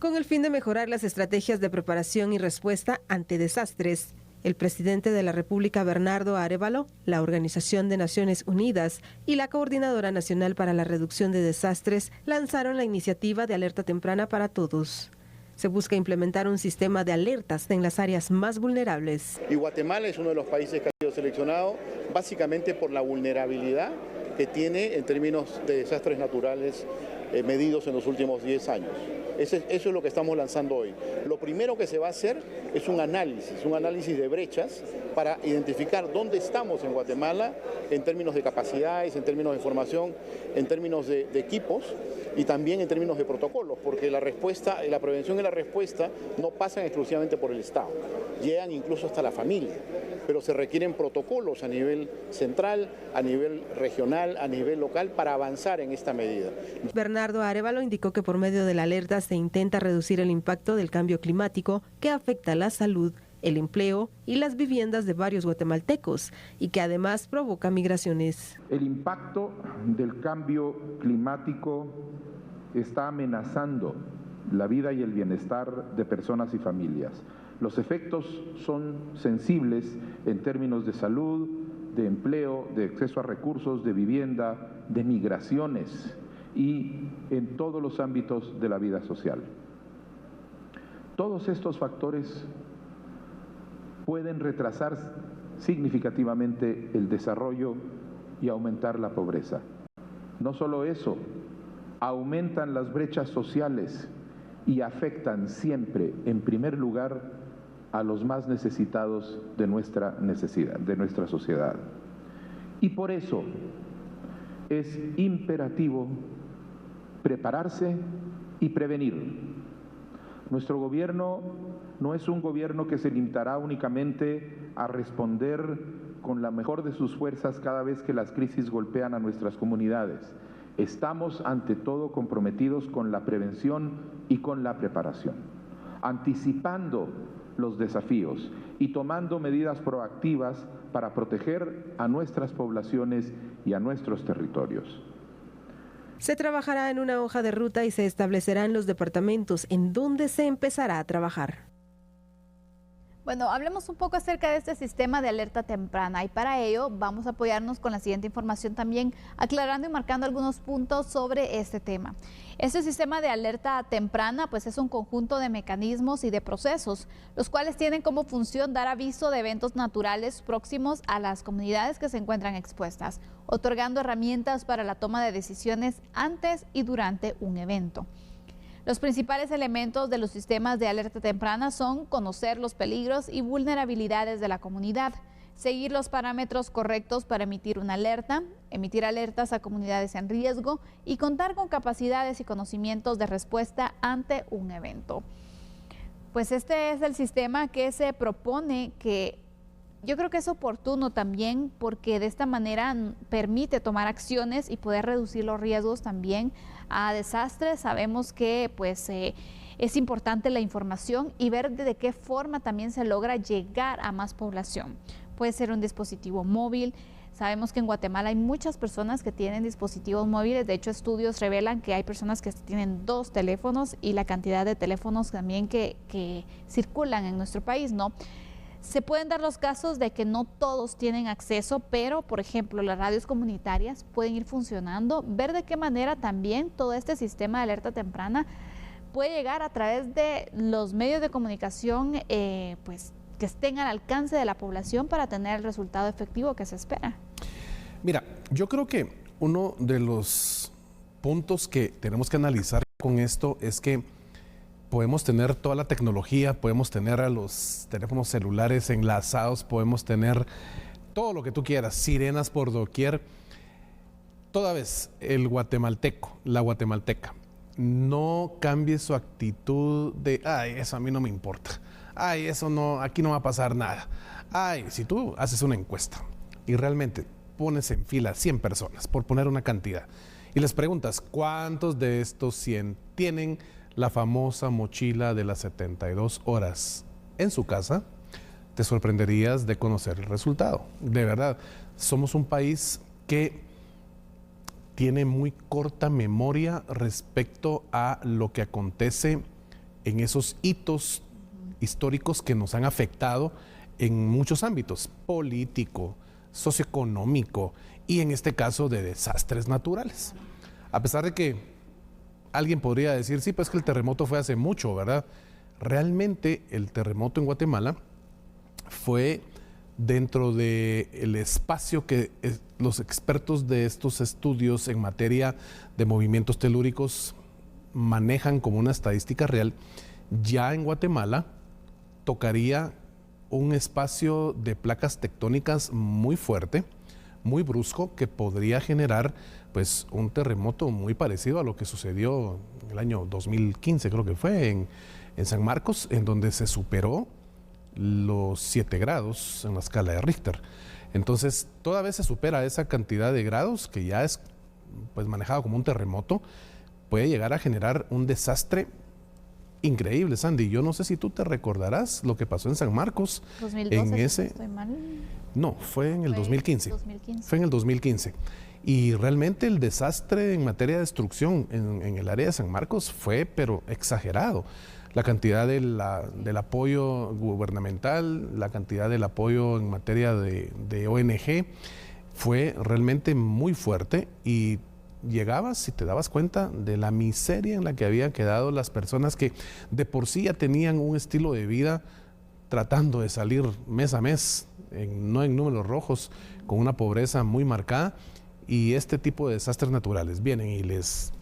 con el fin de mejorar las estrategias de preparación y respuesta ante desastres. El presidente de la República, Bernardo Arévalo, la Organización de Naciones Unidas y la Coordinadora Nacional para la Reducción de Desastres lanzaron la iniciativa de alerta temprana para todos. Se busca implementar un sistema de alertas en las áreas más vulnerables. Y Guatemala es uno de los países que ha sido seleccionado básicamente por la vulnerabilidad que tiene en términos de desastres naturales medidos en los últimos 10 años. Eso es lo que estamos lanzando hoy. Lo primero que se va a hacer es un análisis de brechas para identificar dónde estamos en Guatemala en términos de capacidades, en términos de formación, en términos de equipos y también en términos de protocolos, porque la prevención y la respuesta no pasan exclusivamente por el Estado, llegan incluso hasta la familia, pero se requieren protocolos a nivel central, a nivel regional, a nivel local para avanzar en esta medida. Bernardo Arévalo indicó que por medio de la alerta se intenta reducir el impacto del cambio climático que afecta la salud, el empleo y las viviendas de varios guatemaltecos y que además provoca migraciones. El impacto del cambio climático está amenazando la vida y el bienestar de personas y familias. Los efectos son sensibles en términos de salud, de empleo, de acceso a recursos, de vivienda, de migraciones y en todos los ámbitos de la vida social. Todos estos factores pueden retrasar significativamente el desarrollo y aumentar la pobreza. No solo eso, aumentan las brechas sociales y afectan siempre, en primer lugar, a los más necesitados de nuestra sociedad. Y por eso es imperativo prepararse y prevenir. Nuestro gobierno no es un gobierno que se limitará únicamente a responder con la mejor de sus fuerzas cada vez que las crisis golpean a nuestras comunidades. Estamos ante todo comprometidos con la prevención y con la preparación, anticipando los desafíos y tomando medidas proactivas para proteger a nuestras poblaciones y a nuestros territorios. Se trabajará en una hoja de ruta y se establecerán los departamentos en donde se empezará a trabajar. Bueno, hablemos un poco acerca de este sistema de alerta temprana y para ello vamos a apoyarnos con la siguiente información también, aclarando y marcando algunos puntos sobre este tema. Este sistema de alerta temprana pues es un conjunto de mecanismos y de procesos, los cuales tienen como función dar aviso de eventos naturales próximos a las comunidades que se encuentran expuestas, otorgando herramientas para la toma de decisiones antes y durante un evento. Los principales elementos de los sistemas de alerta temprana son conocer los peligros y vulnerabilidades de la comunidad, seguir los parámetros correctos para emitir una alerta, emitir alertas a comunidades en riesgo y contar con capacidades y conocimientos de respuesta ante un evento. Pues este es el sistema que se propone, que yo creo que es oportuno también porque de esta manera permite tomar acciones y poder reducir los riesgos también a desastres. Sabemos que pues es importante la información y ver de qué forma también se logra llegar a más población. Puede ser un dispositivo móvil. Sabemos que en Guatemala hay muchas personas que tienen dispositivos móviles. De hecho, estudios revelan que hay personas que tienen 2 teléfonos y la cantidad de teléfonos también que circulan en nuestro país, ¿no? Se pueden dar los casos de que no todos tienen acceso, pero, por ejemplo, las radios comunitarias pueden ir funcionando, ver de qué manera también todo este sistema de alerta temprana puede llegar a través de los medios de comunicación pues, que estén al alcance de la población para tener el resultado efectivo que se espera. Mira, yo creo que uno de los puntos que tenemos que analizar con esto es que podemos tener toda la tecnología, podemos tener a los teléfonos celulares enlazados, podemos tener todo lo que tú quieras, sirenas por doquier. Toda vez el guatemalteco, la guatemalteca, no cambie su actitud de, ay, eso a mí no me importa, ay, eso no, aquí no va a pasar nada. Ay, si tú haces una encuesta y realmente pones en fila 100 personas, por poner una cantidad, y les preguntas cuántos de estos 100 tienen la famosa mochila de las 72 horas en su casa, te sorprenderías de conocer el resultado. De verdad, somos un país que tiene muy corta memoria respecto a lo que acontece en esos hitos históricos que nos han afectado en muchos ámbitos, político, socioeconómico y en este caso de desastres naturales. A pesar de que alguien podría decir, sí, pues que el terremoto fue hace mucho, ¿verdad? Realmente el terremoto en Guatemala fue dentro del espacio que los expertos de estos estudios en materia de movimientos telúricos manejan como una estadística real. Ya en Guatemala tocaría un espacio de placas tectónicas muy fuerte, muy brusco, que podría generar pues un terremoto muy parecido a lo que sucedió en el año 2015, creo que fue, en San Marcos, en donde se superó los 7 grados en la escala de Richter. Entonces, toda vez se supera esa cantidad de grados, que ya es pues manejado como un terremoto, puede llegar a generar un desastre increíble, Sandy. Yo no sé si tú te recordarás lo que pasó en San Marcos. 2012, en ese... ¿estoy mal? No, fue en el 2015. 2015. Fue en el 2015. Y realmente el desastre en materia de destrucción en el área de San Marcos fue, pero exagerado. La cantidad del apoyo gubernamental, la cantidad del apoyo en materia de ONG fue realmente muy fuerte, y llegabas y te dabas cuenta de la miseria en la que habían quedado las personas que de por sí ya tenían un estilo de vida tratando de salir mes a mes, no en números rojos, con una pobreza muy marcada, y este tipo de desastres naturales vienen y les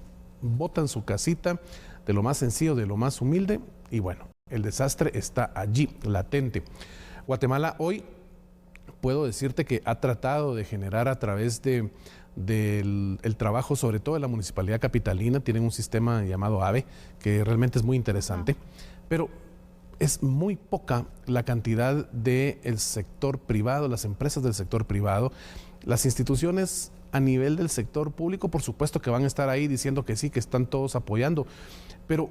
botan su casita de lo más sencillo, de lo más humilde, y bueno, el desastre está allí, latente. Guatemala hoy, puedo decirte que ha tratado de generar a través del trabajo, sobre todo de la Municipalidad Capitalina, tienen un sistema llamado AVE, que realmente es muy interesante, pero es muy poca la cantidad del sector privado, las empresas del sector privado, las instituciones a nivel del sector público, por supuesto que van a estar ahí diciendo que sí, que están todos apoyando, pero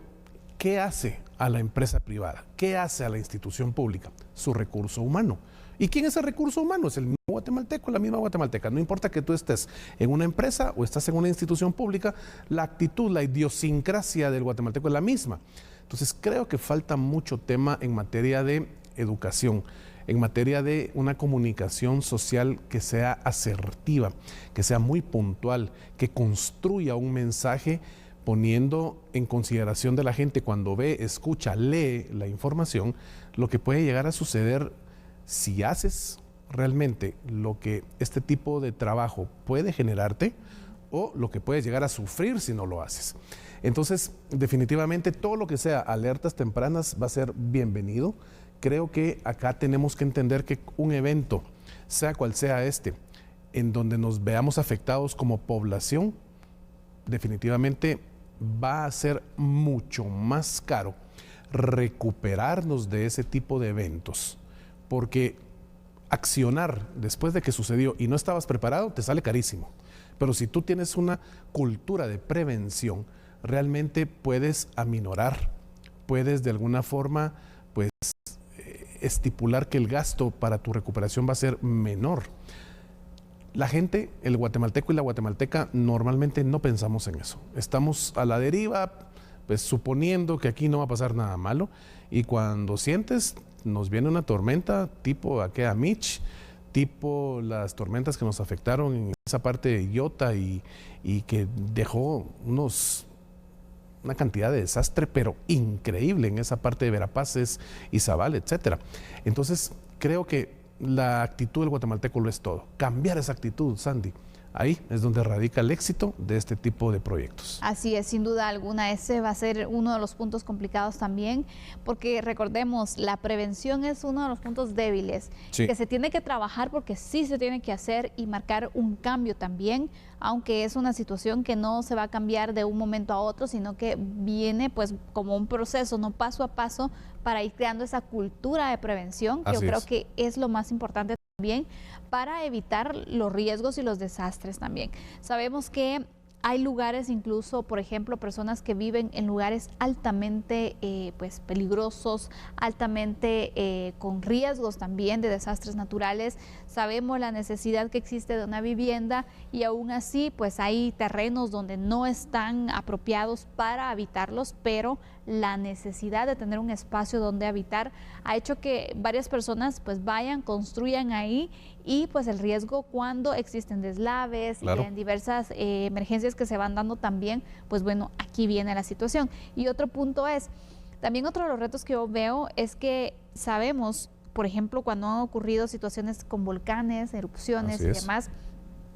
¿qué hace a la empresa privada? ¿Qué hace a la institución pública? Su recurso humano. ¿Y quién es el recurso humano? Es el mismo guatemalteco, la misma guatemalteca. No importa que tú estés en una empresa o estás en una institución pública, la actitud, la idiosincrasia del guatemalteco es la misma. Entonces creo que falta mucho tema en materia de educación, en materia de una comunicación social que sea asertiva, que sea muy puntual, que construya un mensaje poniendo en consideración de la gente cuando ve, escucha, lee la información, lo que puede llegar a suceder si haces realmente lo que este tipo de trabajo puede generarte, o lo que puedes llegar a sufrir si no lo haces. Entonces, definitivamente todo lo que sea alertas tempranas va a ser bienvenido. Creo que acá tenemos que entender que un evento, sea cual sea este, en donde nos veamos afectados como población, definitivamente va a ser mucho más caro recuperarnos de ese tipo de eventos, porque accionar después de que sucedió y no estabas preparado te sale carísimo. Pero si tú tienes una cultura de prevención, realmente puedes aminorar, puedes de alguna forma pues estipular que el gasto para tu recuperación va a ser menor. La gente, el guatemalteco y la guatemalteca, normalmente no pensamos en eso. Estamos a la deriva, pues suponiendo que aquí no va a pasar nada malo, y cuando sientes, nos viene una tormenta tipo aquella Mitch, tipo las tormentas que nos afectaron en esa parte de Iota y que dejó una cantidad de desastre, pero increíble en esa parte de Verapaces, Izabal, etcétera. Entonces, creo que la actitud del guatemalteco lo es todo. Cambiar esa actitud, Sandy. Ahí es donde radica el éxito de este tipo de proyectos. Así es, sin duda alguna, ese va a ser uno de los puntos complicados también, porque recordemos, la prevención es uno de los puntos débiles, sí, que se tiene que trabajar, porque sí se tiene que hacer y marcar un cambio también, aunque es una situación que no se va a cambiar de un momento a otro, sino que viene pues como un proceso, no paso a paso, para ir creando esa cultura de prevención, que yo creo que es lo más importante también para evitar los riesgos y los desastres también. Sabemos que Hay lugares incluso, por ejemplo, personas que viven en lugares altamente pues peligrosos, altamente con riesgos también de desastres naturales. Sabemos la necesidad que existe de una vivienda y aún así pues hay terrenos donde no están apropiados para habitarlos, pero la necesidad de tener un espacio donde habitar ha hecho que varias personas pues vayan, construyan ahí, y pues el riesgo cuando existen deslaves y en diversas emergencias que se van dando también, pues bueno, aquí viene la situación. Y otro punto es, también otro de los retos que yo veo es que sabemos, por ejemplo, cuando han ocurrido situaciones con volcanes, erupciones y demás,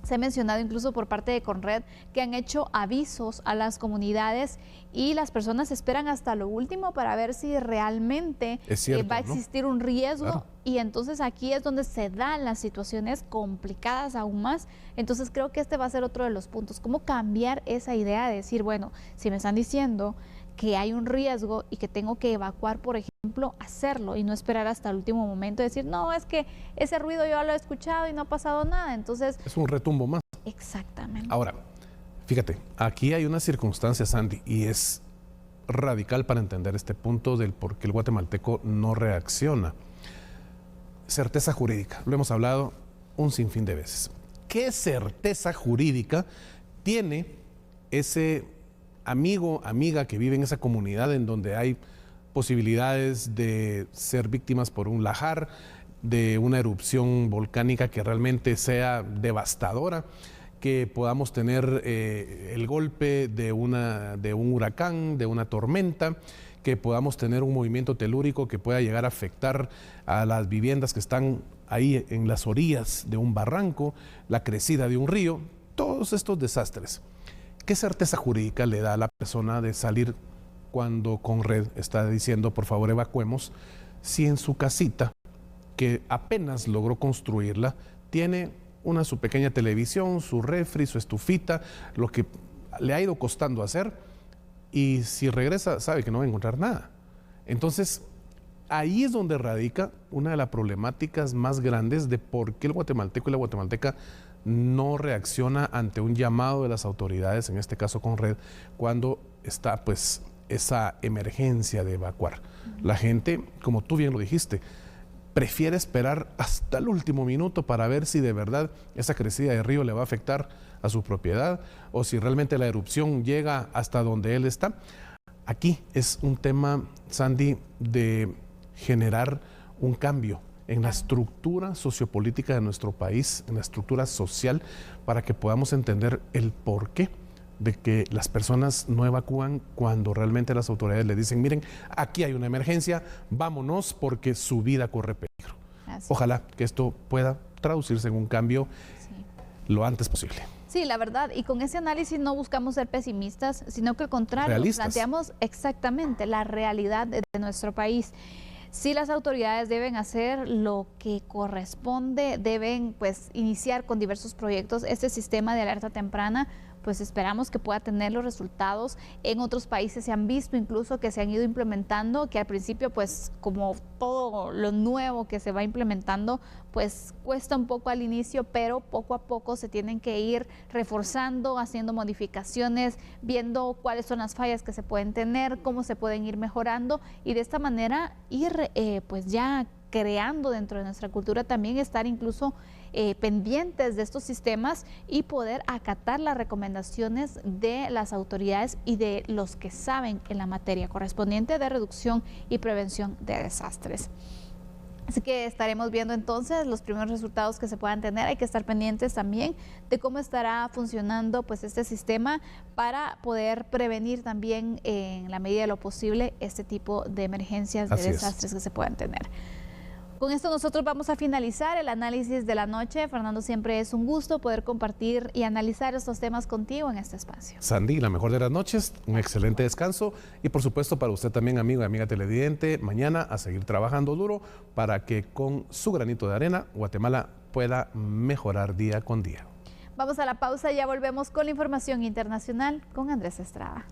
se ha mencionado incluso por parte de Conred que han hecho avisos a las comunidades y las personas esperan hasta lo último para ver si realmente va a existir un riesgo. Claro. Y entonces aquí es donde se dan las situaciones complicadas aún más. Entonces creo que este va a ser otro de los puntos. ¿Cómo cambiar esa idea de decir, bueno, si me están diciendo que hay un riesgo y que tengo que evacuar, por ejemplo, hacerlo y no esperar hasta el último momento y decir, no, es que ese ruido yo lo he escuchado y no ha pasado nada? Entonces es un retumbo más. Exactamente. Ahora, fíjate, aquí hay una circunstancia, Sandy, y es radical para entender este punto del por qué el guatemalteco no reacciona. Certeza jurídica, lo hemos hablado un sinfín de veces. ¿Qué certeza jurídica tiene ese amigo, amiga que vive en esa comunidad en donde hay posibilidades de ser víctimas por un lahar, de una erupción volcánica que realmente sea devastadora, que podamos tener el golpe de un huracán, de una tormenta, que podamos tener un movimiento telúrico que pueda llegar a afectar a las viviendas que están ahí en las orillas de un barranco, la crecida de un río, todos estos desastres? ¿Qué certeza jurídica le da a la persona de salir cuando Conred está diciendo, por favor, evacuemos, si en su casita, que apenas logró construirla, tiene su pequeña televisión, su refri, su estufita, lo que le ha ido costando hacer, y si regresa sabe que no va a encontrar nada? Entonces, ahí es donde radica una de las problemáticas más grandes de por qué el guatemalteco y la guatemalteca no reacciona ante un llamado de las autoridades, en este caso Conred, cuando está pues esa emergencia de evacuar. La gente, como tú bien lo dijiste, prefiere esperar hasta el último minuto para ver si de verdad esa crecida de río le va a afectar a su propiedad o si realmente la erupción llega hasta donde él está. Aquí es un tema, Sandy, de generar un cambio en la estructura sociopolítica de nuestro país, en la estructura social, para que podamos entender el porqué de que las personas no evacúan cuando realmente las autoridades les dicen, miren, aquí hay una emergencia, vámonos porque su vida corre peligro. Ojalá que esto pueda traducirse en un cambio lo antes posible. Sí, la verdad, y con ese análisis no buscamos ser pesimistas, sino que al contrario, planteamos exactamente la realidad de nuestro país. Sí, las autoridades deben hacer lo que corresponde, deben pues iniciar con diversos proyectos este sistema de alerta temprana. Pues esperamos que pueda tener los resultados. En otros países se han visto incluso que se han ido implementando, que al principio pues como todo lo nuevo que se va implementando pues cuesta un poco al inicio, pero poco a poco se tienen que ir reforzando, haciendo modificaciones, viendo cuáles son las fallas que se pueden tener, cómo se pueden ir mejorando y de esta manera ir pues ya creando dentro de nuestra cultura también estar incluso pendientes de estos sistemas y poder acatar las recomendaciones de las autoridades y de los que saben en la materia correspondiente de reducción y prevención de desastres. Así que estaremos viendo entonces los primeros resultados que se puedan tener. Hay que estar pendientes también de cómo estará funcionando pues este sistema para poder prevenir también en la medida de lo posible este tipo de emergencias, de desastres que se puedan tener. Con esto nosotros vamos a finalizar el análisis de la noche. Fernando, siempre es un gusto poder compartir y analizar estos temas contigo en este espacio. Sandy, la mejor de las noches, un excelente descanso y por supuesto para usted también, amigo y amiga televidente, mañana a seguir trabajando duro para que con su granito de arena Guatemala pueda mejorar día con día. Vamos a la pausa y ya volvemos con la información internacional con Andrés Estrada.